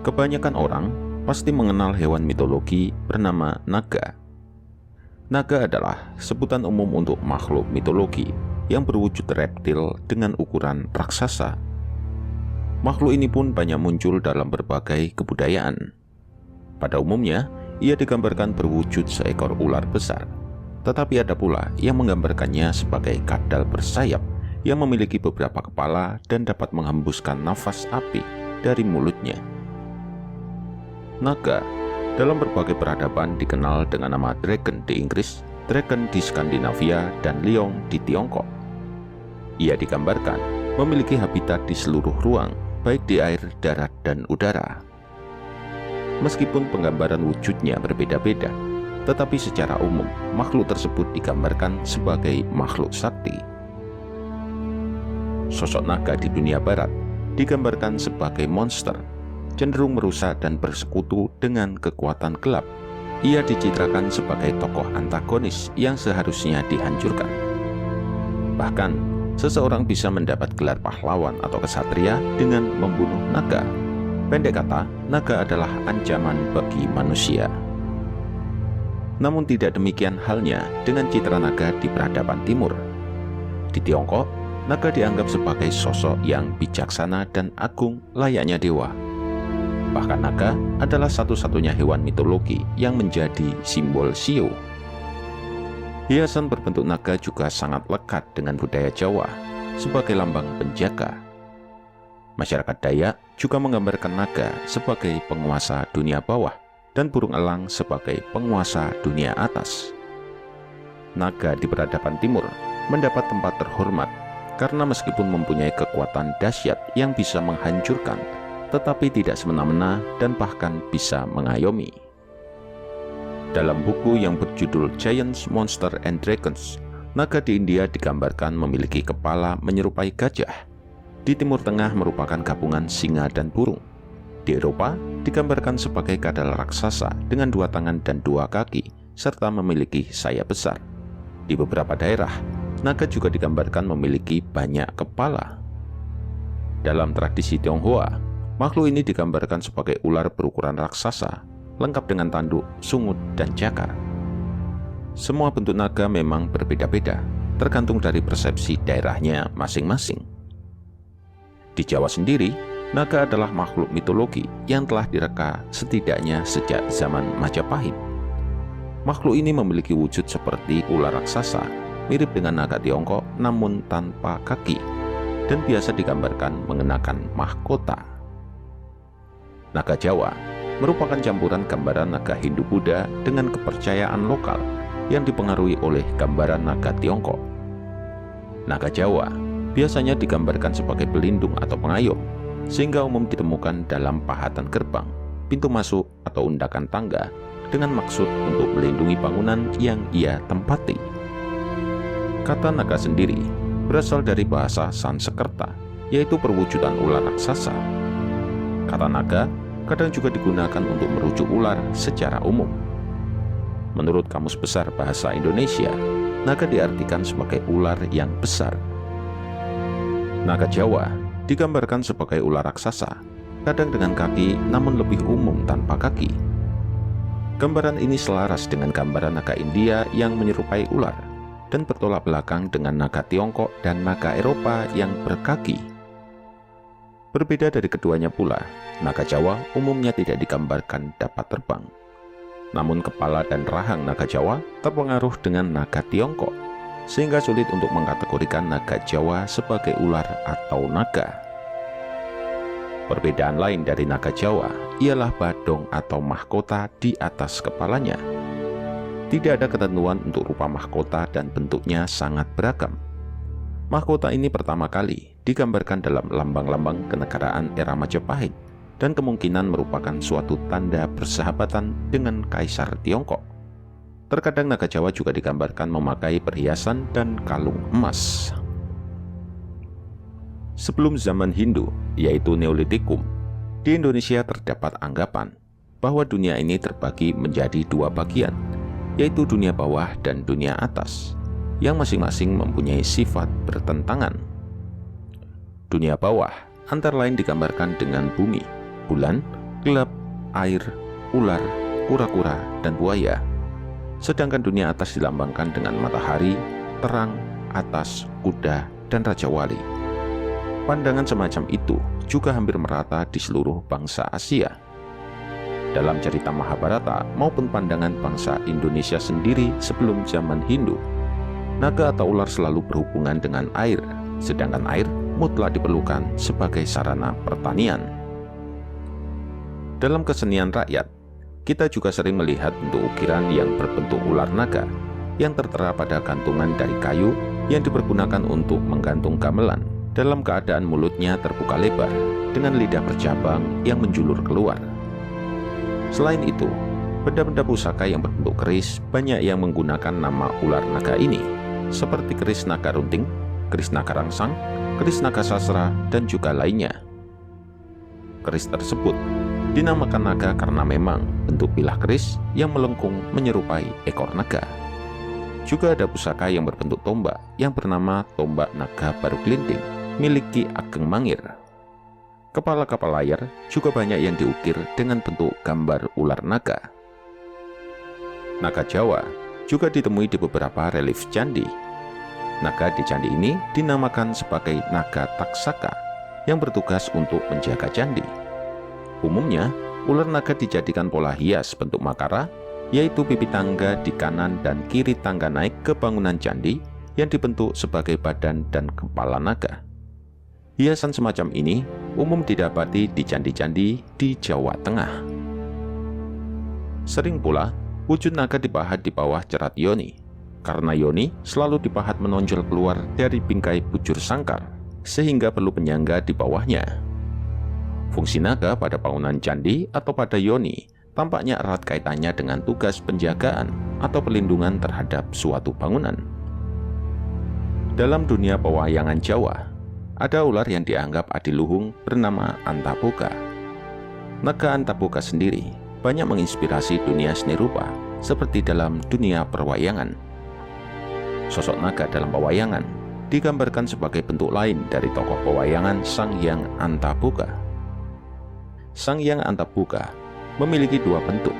Kebanyakan orang pasti mengenal hewan mitologi bernama naga. Naga adalah sebutan umum untuk makhluk mitologi yang berwujud reptil dengan ukuran raksasa. Makhluk ini pun banyak muncul dalam berbagai kebudayaan. Pada umumnya, ia digambarkan berwujud seekor ular besar, tetapi ada pula yang menggambarkannya sebagai kadal bersayap yang memiliki beberapa kepala dan dapat menghembuskan nafas api dari mulutnya. Naga dalam berbagai peradaban dikenal dengan nama dragon di Inggris, dragon di Skandinavia, dan liong di Tiongkok. Ia digambarkan memiliki habitat di seluruh ruang, baik di air, darat, dan udara. Meskipun penggambaran wujudnya berbeda-beda, tetapi secara umum makhluk tersebut digambarkan sebagai makhluk sakti. Sosok naga di dunia barat digambarkan sebagai monster, cenderung merusak dan bersekutu dengan kekuatan gelap. Ia dicitrakan sebagai tokoh antagonis yang seharusnya dihancurkan. Bahkan, seseorang bisa mendapat gelar pahlawan atau kesatria dengan membunuh naga. Pendek kata, naga adalah ancaman bagi manusia. Namun tidak demikian halnya dengan citra naga di peradaban timur. Di Tiongkok, naga dianggap sebagai sosok yang bijaksana dan agung layaknya dewa. Bahkan naga adalah satu-satunya hewan mitologi yang menjadi simbol shio. Hiasan berbentuk naga juga sangat lekat dengan budaya Jawa sebagai lambang penjaga. Masyarakat Dayak juga menggambarkan naga sebagai penguasa dunia bawah dan burung elang sebagai penguasa dunia atas. Naga di peradaban timur mendapat tempat terhormat karena meskipun mempunyai kekuatan dahsyat yang bisa menghancurkan, tetapi tidak semena-mena dan bahkan bisa mengayomi. Dalam buku yang berjudul Giants, Monster and Dragons, naga di India digambarkan memiliki kepala menyerupai gajah. Di Timur Tengah merupakan gabungan singa dan burung. Di Eropa digambarkan sebagai kadal raksasa dengan 2 tangan dan 2 kaki, serta memiliki sayap besar. Di beberapa daerah, naga juga digambarkan memiliki banyak kepala. Dalam tradisi Tionghoa, makhluk ini digambarkan sebagai ular berukuran raksasa, lengkap dengan tanduk, sungut, dan cakar. Semua bentuk naga memang berbeda-beda, tergantung dari persepsi daerahnya masing-masing. Di Jawa sendiri, naga adalah makhluk mitologi yang telah direka setidaknya sejak zaman Majapahit. Makhluk ini memiliki wujud seperti ular raksasa, mirip dengan naga Tiongkok namun tanpa kaki, dan biasa digambarkan mengenakan mahkota. Naga Jawa merupakan campuran gambaran naga Hindu-Buddha dengan kepercayaan lokal yang dipengaruhi oleh gambaran naga Tiongkok. Naga Jawa biasanya digambarkan sebagai pelindung atau pengayom, sehingga umum ditemukan dalam pahatan gerbang, pintu masuk, atau undakan tangga dengan maksud untuk melindungi bangunan yang ia tempati. Kata naga sendiri berasal dari bahasa Sanskerta, yaitu perwujudan ular raksasa. Kata naga kadang juga digunakan untuk merujuk ular secara umum. Menurut Kamus Besar Bahasa Indonesia, naga diartikan sebagai ular yang besar. Naga Jawa digambarkan sebagai ular raksasa, kadang dengan kaki namun lebih umum tanpa kaki. Gambaran ini selaras dengan gambaran naga India yang menyerupai ular dan bertolak belakang dengan naga Tiongkok dan naga Eropa yang berkaki. Berbeda dari keduanya pula, naga Jawa umumnya tidak digambarkan dapat terbang. Namun kepala dan rahang naga Jawa terpengaruh dengan naga Tiongkok, sehingga sulit untuk mengkategorikan naga Jawa sebagai ular atau naga. Perbedaan lain dari naga Jawa ialah badong atau mahkota di atas kepalanya. Tidak ada ketentuan untuk rupa mahkota dan bentuknya sangat beragam. Mahkota ini pertama kali digambarkan dalam lambang-lambang kenegaraan era Majapahit dan kemungkinan merupakan suatu tanda persahabatan dengan Kaisar Tiongkok. Terkadang naga Jawa juga digambarkan memakai perhiasan dan kalung emas. Sebelum zaman Hindu, yaitu Neolitikum, di Indonesia terdapat anggapan bahwa dunia ini terbagi menjadi 2 bagian, yaitu dunia bawah dan dunia atas, yang masing-masing mempunyai sifat bertentangan. Dunia bawah antara lain digambarkan dengan bumi, bulan, gelap, air, ular, kura-kura, dan buaya. Sedangkan dunia atas dilambangkan dengan matahari, terang, atas, kuda, dan Raja Wali. Pandangan semacam itu juga hampir merata di seluruh bangsa Asia. Dalam cerita Mahabharata maupun pandangan bangsa Indonesia sendiri sebelum zaman Hindu, naga atau ular selalu berhubungan dengan air, sedangkan air mutlak diperlukan sebagai sarana pertanian. Dalam kesenian rakyat, kita juga sering melihat bentuk ukiran yang berbentuk ular naga yang tertera pada gantungan dari kayu yang dipergunakan untuk menggantung gamelan, dalam keadaan mulutnya terbuka lebar dengan lidah bercabang yang menjulur keluar. Selain itu, benda-benda pusaka yang berbentuk keris banyak yang menggunakan nama ular naga ini, seperti keris naga runting, keris naga rangsang, keris naga sasra, dan juga lainnya. Keris tersebut dinamakan naga karena memang bentuk bilah keris yang melengkung menyerupai ekor naga. Juga ada pusaka yang berbentuk tombak yang bernama tombak naga baru gelinting milik Ki Ageng Mangir. Kepala kapal layar juga banyak yang diukir dengan bentuk gambar ular naga. Naga Jawa juga ditemui di beberapa relief candi. Naga di candi ini dinamakan sebagai naga taksaka yang bertugas untuk menjaga candi. Umumnya, ular naga dijadikan pola hias bentuk makara, yaitu pipi tangga di kanan dan kiri tangga naik ke bangunan candi yang dibentuk sebagai badan dan kepala naga. Hiasan semacam ini umum didapati di candi-candi di Jawa Tengah. Sering pula, wujud naga dipahat di bawah cerat yoni, karena yoni selalu dipahat menonjol keluar dari bingkai bujur sangkar, sehingga perlu penyangga di bawahnya. Fungsi naga pada bangunan candi atau pada yoni tampaknya erat kaitannya dengan tugas penjagaan atau perlindungan terhadap suatu bangunan. Dalam dunia pewayangan Jawa, ada ular yang dianggap adiluhung bernama Antaboga. Naga Antaboga sendiri banyak menginspirasi dunia seni rupa, seperti dalam dunia perwayangan. Sosok naga dalam pewayangan digambarkan sebagai bentuk lain dari tokoh pewayangan Sang Hyang Antaboga. Sang Hyang Antaboga memiliki dua bentuk,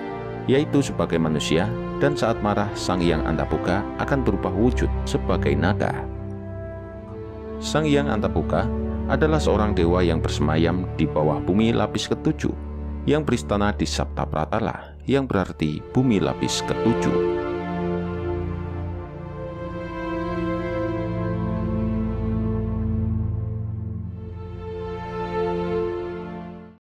yaitu sebagai manusia, dan saat marah Sang Hyang Antaboga akan berubah wujud sebagai naga. Sang Hyang Antaboga adalah seorang dewa yang bersemayam di bawah bumi lapis ketujuh, yang beristana di Sapta Pratala, yang berarti bumi lapis ketujuh.